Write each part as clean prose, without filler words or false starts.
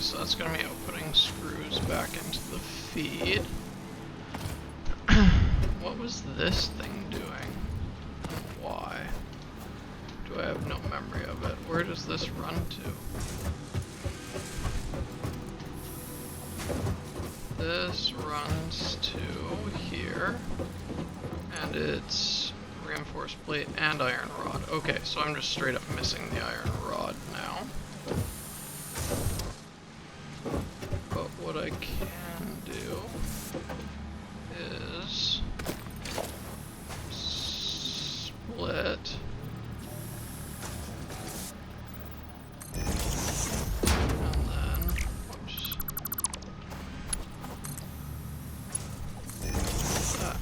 so that's going to be outputting screws back into the feed. What was this thing doing? And why? Do I have no memory of it? Where does this run to? This runs to here, and it's reinforced plate and iron rod. Okay, so I'm just straight up missing the iron rod now. But what I can do is split and then, whoops, that.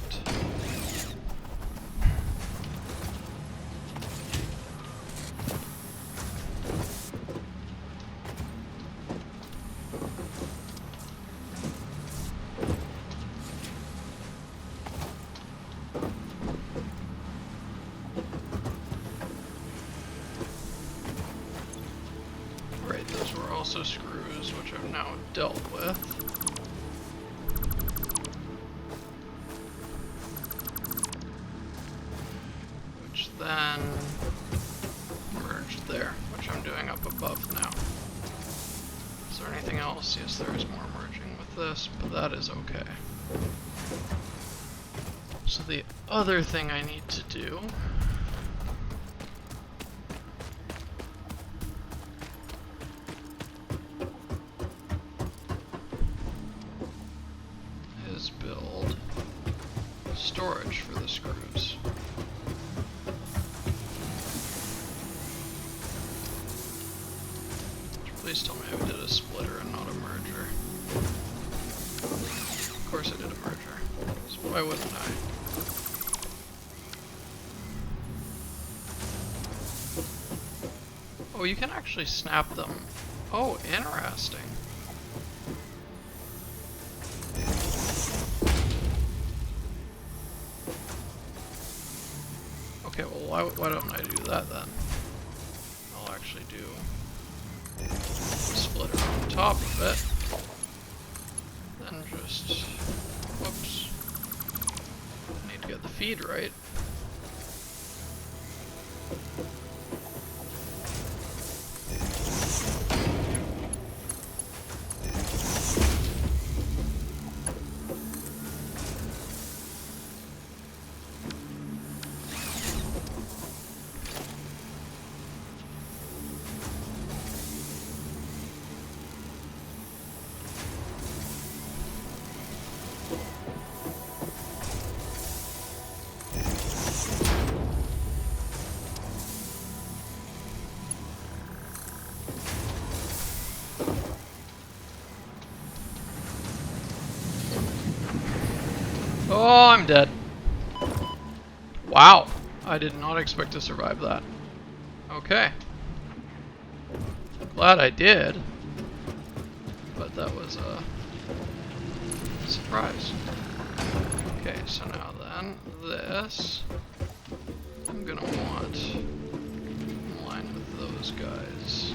Right, those were also screws, which I've now dealt with. Which then merged there, which I'm doing up above now. Is there anything else? Yes, there is more merging with this, but that is okay. So the other thing I need to do is build storage for the screws. Please tell me I did a splitter and not a merger. Of course I did a merger. So why wouldn't I? Oh, you can actually snap them. Oh, interesting. Okay, well why don't I do that then? I'll actually do a splitter on top of it. Then just, whoops. I need to get the feed right. Oh, I'm dead. Wow. I did not expect to survive that. Okay. Glad I did. But that was a surprise. Okay, so now then, this I'm gonna want in line with those guys.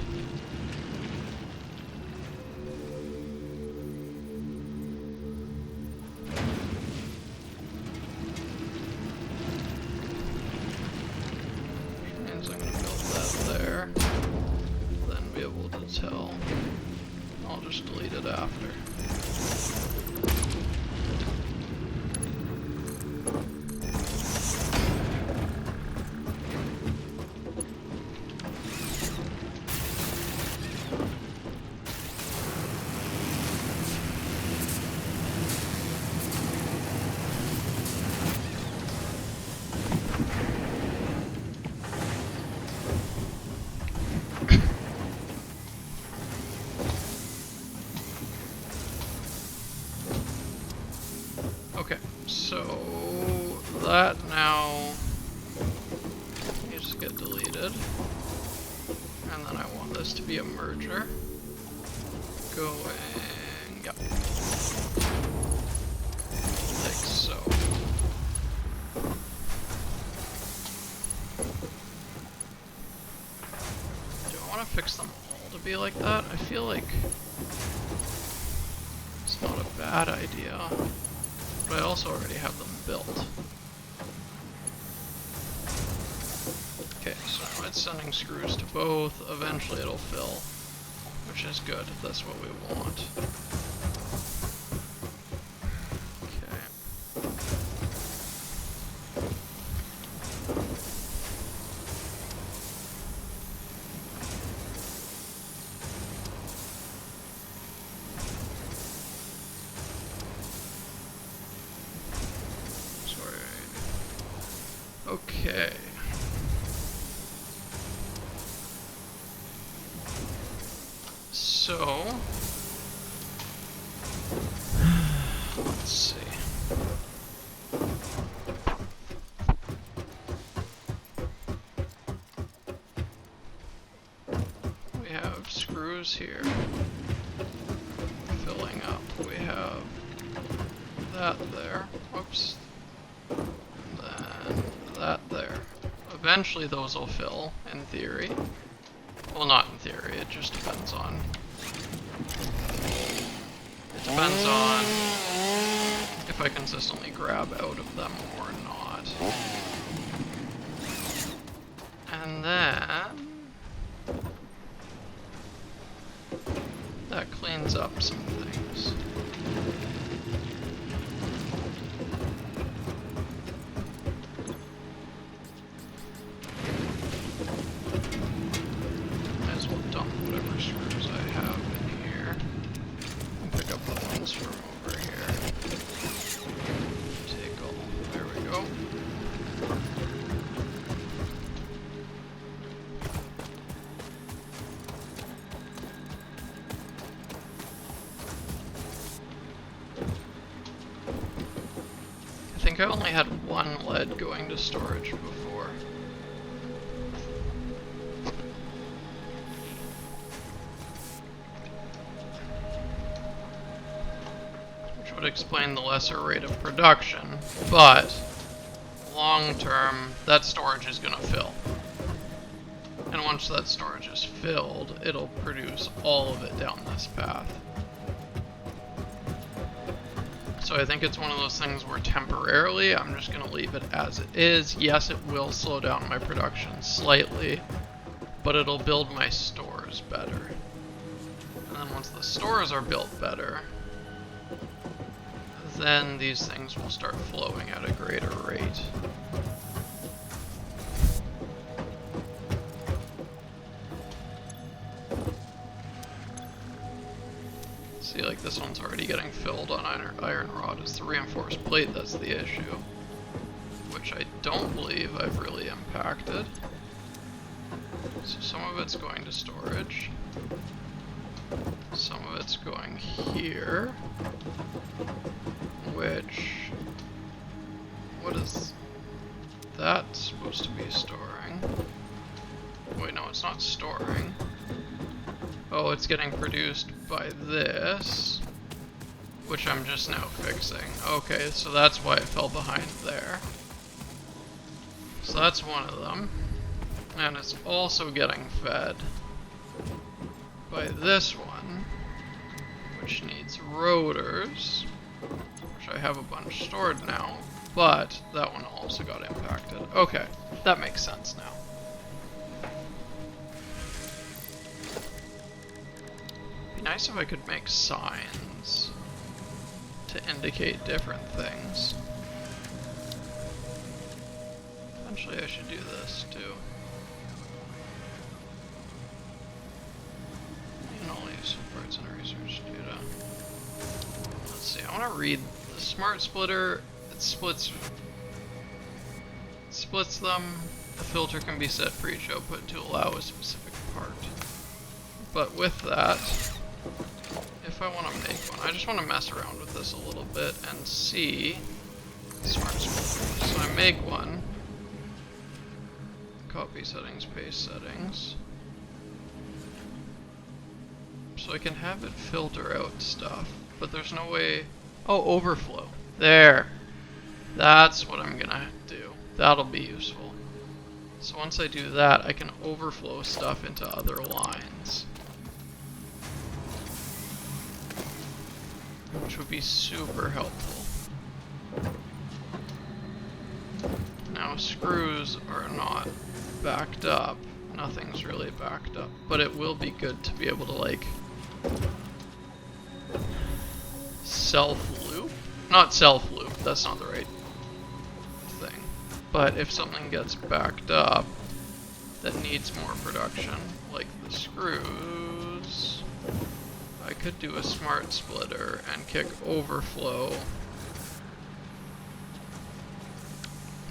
Tell. I'll just delete it after. Okay, so that now needs to get deleted, and then I want this to be a merger. Going, yep, like so. Do I want to fix them all to be like that. I feel like it's not a bad idea, but I also already have them built. Okay, so now it's sending screws to both. Eventually it'll fill, which is good. That's what we want. Okay. So, let's see. We have screws here, filling up. We have that there. Whoops. That there. Eventually those will fill, in theory. Well, not in theory, it just depends on... It depends on if I consistently grab out of them or not. And then... that cleans up some things. Screws I have in here. I'll pick up the ones from over here. Take all. There we go. I think I only had one lead going to storage before. Would explain the lesser rate of production, but long term, that storage is going to fill. And once that storage is filled, it'll produce all of it down this path. So I think it's one of those things where temporarily I'm just going to leave it as it is. Yes, it will slow down my production slightly, but it'll build my stores better. And then once the stores are built better, then these things will start flowing at a greater rate. See, like this one's already getting filled on iron rod. It's the reinforced plate that's the issue, which I don't believe I've really impacted. So some of it's going to storage. Some of it's going here. Which, what is that supposed to be storing? Wait, no, it's not storing. Oh, it's getting produced by this, which I'm just now fixing. Okay, so that's why it fell behind there. So that's one of them. And it's also getting fed by this one, which needs rotors. I have a bunch stored now, but that one also got impacted. Okay, that makes sense now. Be nice if I could make signs to indicate different things. Eventually I should do this too. And I'll use some parts and research data. Let's see, I want to read the smart splitter. It splits them. The filter can be set for each output to allow a specific part. But with that, if I want to make one, I just want to mess around with this a little bit and see smart splitter. So I make one. Copy settings, paste settings. So I can have it filter out stuff, but there's no way. Oh, overflow. There. That's what I'm gonna do. That'll be useful. So once I do that, I can overflow stuff into other lines. which would be super helpful. Now screws are not backed up. Nothing's really backed up, but it will be good to be able to like self-loop? Not self-loop, that's not the right thing. But if something gets backed up that needs more production, like the screws, I could do a smart splitter and kick overflow.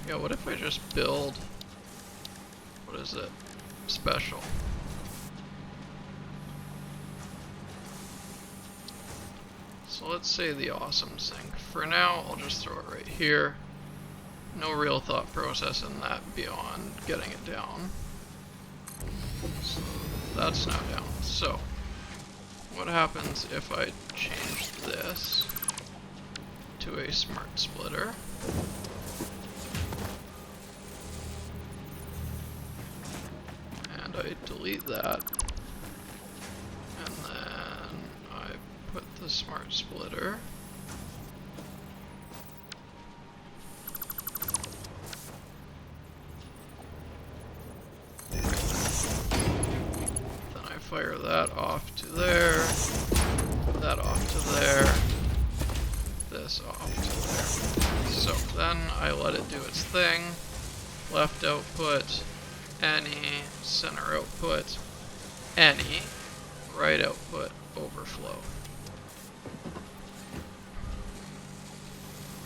Yeah, what if I just build, what is it, special? So let's say the awesome sink. For now, I'll just throw it right here. No real thought process in that beyond getting it down. So that's now down. So what happens if I change this to a smart splitter? And I delete that. And then I put the smart splitter. Fire that off to there, that off to there, this off to there. So then I let it do its thing. Left output, any, center output, any, right output, overflow.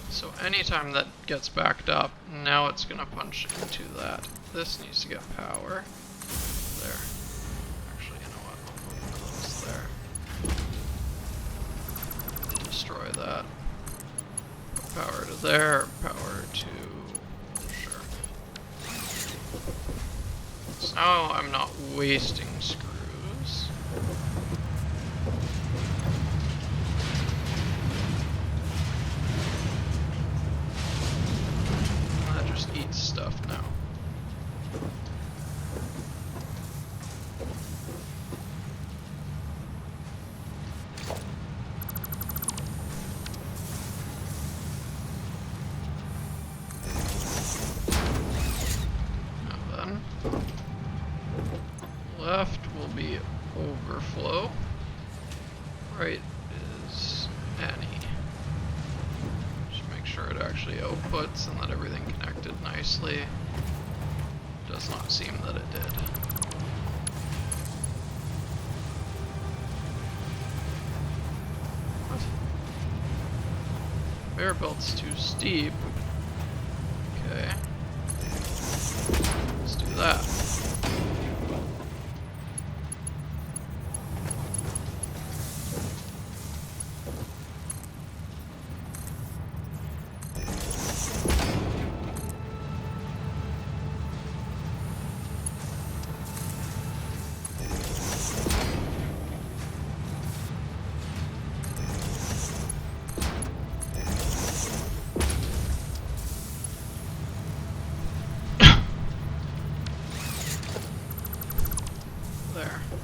So anytime that gets backed up, now it's going to punch into that. This needs to get power. There. Destroy that. Power to there, power to... sure. So now I'm not wasting screws. That just eats stuff now. Left will be overflow. Right is any. Just make sure it actually outputs and that everything connected nicely. Does not seem that it did. What? Conveyor belt's too steep. Okay. Let's do that.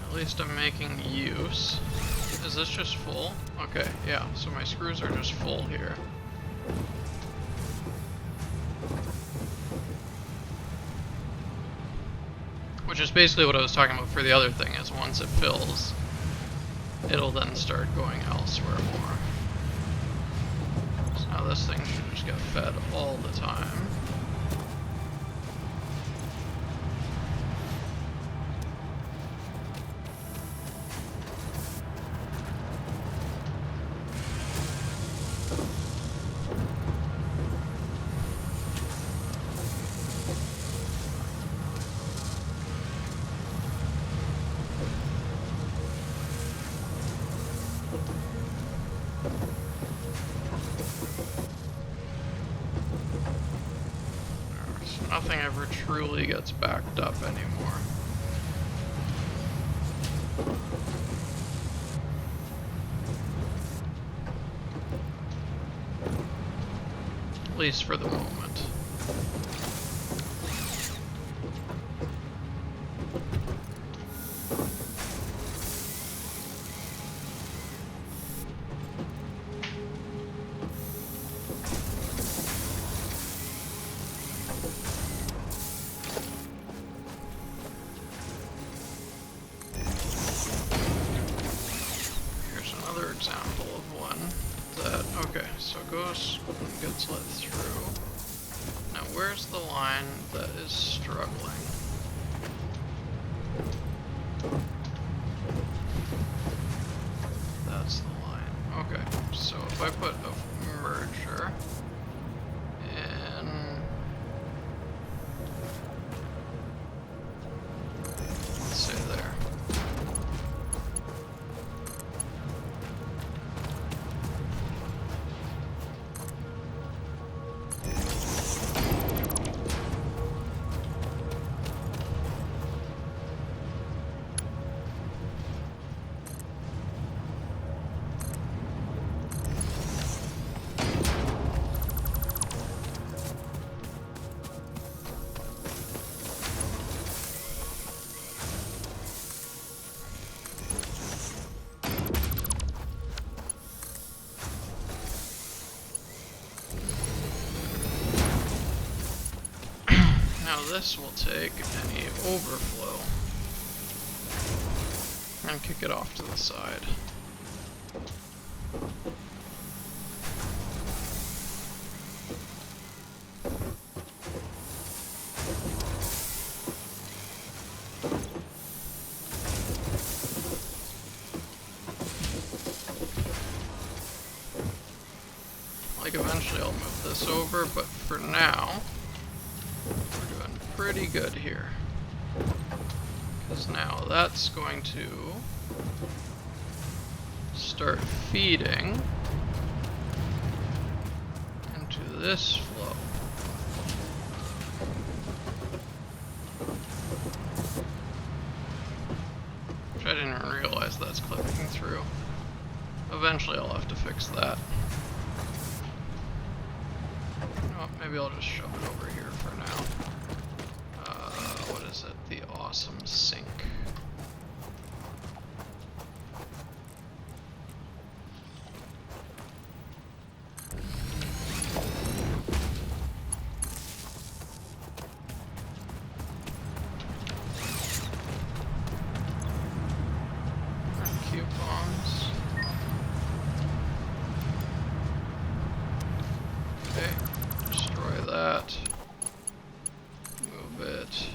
At least I'm making use. Is this just full? Okay, yeah, so my screws are just full here. Which is basically what I was talking about for the other thing, is once it fills, it'll then start going elsewhere more. So now this thing should just get fed all the time. Nothing ever truly gets backed up anymore. At least for the moment. example of one that, okay, so goes and gets let through. Now where's the line that is struggling? That's the line. Okay, so if I put a merger in, let's say there. Now this will take any overflow and kick it off to the side. Like eventually I'll move this over, but for now we're doing pretty good here. Because now that's going to start feeding into this flow. Which I didn't even realize that's clipping through. Eventually I'll have to fix that. Oh, maybe I'll just shove it over here for now. What is it? The awesome sink. Coupons. Okay, destroy that. Move it.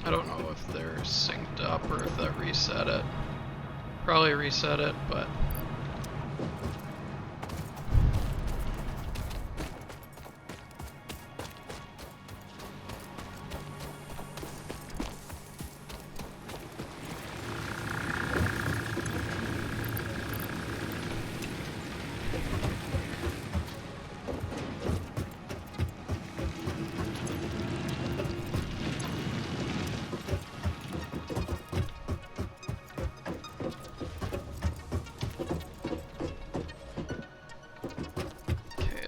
I don't know if they're synced up or if that reset it. Probably reset it, but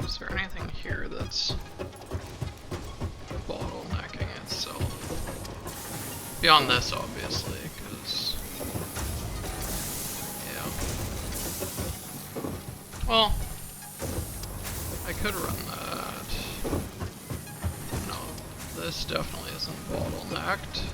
is there anything here that's bottlenecking itself? Beyond this, obviously, because, yeah. Well, I could run that. No, this definitely isn't bottlenecked.